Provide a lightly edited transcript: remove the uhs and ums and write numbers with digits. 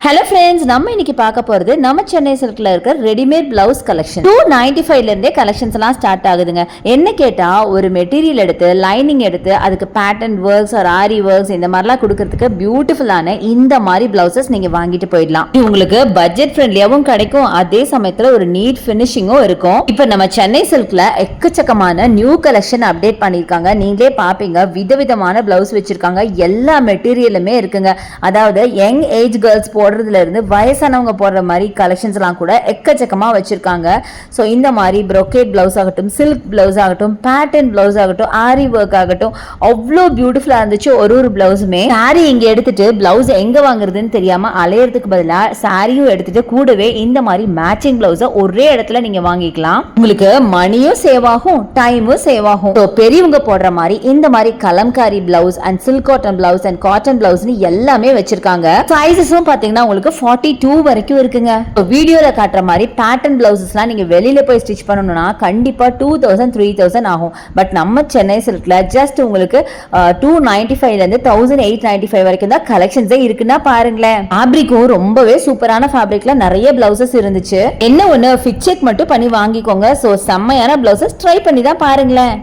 Hello friends, நம்ம இன்னைக்கு பார்க்க போறது நம்ம சென்னை சில்க்ல இருக்க ரெடிமேட் பிளவுஸ் கலெக்ஷன். 295ல இருந்தே கலெக்ஷன்ஸ் எல்லாம் ஸ்டார்ட் ஆகுதுங்க. என்ன கேட்டா ஒரு மெட்டீரியல் எடுத்து லைனிங் எடுத்து அதுக்கு பேட்டர்ன் ஒர்க்ஸ் ஆர் ஆரி ஒர்க்ஸ் இந்த மாதிரிலாம் கொடுக்கறதுக்கு பியூட்டிஃபுல்லான இந்த மாதிரி பிளவுசஸ் நீங்க வாங்கிட்டு போயிடலாம். உங்களுக்கு பட்ஜெட் ஃப்ரெண்ட்லியாவும் கிடைக்கும், அதே சமயத்துல ஒரு நீட் ஃபினிஷிங்கும் இருக்கும். இப்ப நம்ம சென்னை சில்க்ல எக்கச்சக்கமான நியூ கலெக்ஷன் அப்டேட் பண்ணிருக்காங்க. நீங்களே பாப்பீங்க, விதவிதமான பிளவுஸ் வச்சிருக்காங்க. எல்லா மெட்டீரியலுமே இருக்குங்க. அதாவது யங் ஏஜ் கேர்ள்ஸ் போடுறதுல இருந்து வயசானவங்க போடுற மாதிரி கலெக்ஷன்ஸ் எல்லாம் கூட எக்கச்சக்கமா வச்சிருக்காங்க. ஸோ இந்த மாதிரி ப்ரோக்கேட் பிளவுஸ் ஆகட்டும், சில்க் பிளவுஸ் ஆகட்டும், பேட்டர்ன் பிளவுஸ் ஆகட்டும், ஆரி ஒர்க் ஆகட்டும், அவ்வளோ பியூட்டிஃபுல்லா இருந்துச்சு. ஒரு பிளவுஸுமே சாரி இங்க எடுத்துட்டு பிளவுஸ் எங்க வாங்குறதுன்னு தெரியாம அலையறதுக்கு பதிலாக சாரியும் எடுத்துட்டு கூடவே இந்த மாதிரி மேட்சிங் பிளவுஸை ஒரே இடத்துல நீங்க வாங்கிக்கலாம். உங்களுக்கு மணியும் சேவ் ஆகும், டைமும் சேவ் ஆகும். பெரியவங்க போடுற மாதிரி இந்த மாதிரி Kalamkari blouse and silk cotton blouse and cotton blouse எல்லாமே வச்சிருக்காங்க. சைஸஸும் பாத்தீங்கன்னா உங்களுக்கு 42 வரைக்கும் இருக்குங்க. வீடியோல காட்டுற மாதிரி பேட்டர்ன் பிளவுசஸ்லாம் நீங்க வெளியில போய் ஸ்டிச் பண்ணனும்னா கண்டிப்பா 2000 3000 ஆகும். பட் நம்ம சென்னை சில்க்ல ஜஸ்ட் உங்களுக்கு 295ல இருந்து 1895 வரைக்கும் தான் கலெக்ஷன்ஸே இருக்குன்னா பாருங்களேன். ஃபேப்ரிக்கும் ரொம்பவே சூப்பரான ஃபேப்ரிக்ல நிறைய பிளவுசஸ் இருந்துச்சு. என்ன ஒண்ணு ஃபிட் செக் மட்டும் பண்ணி வாங்கிக்கோங்க. சோ செம்மையான பிளவுசஸ் ட்ரை பண்ணி தான் பாருங்களேன்.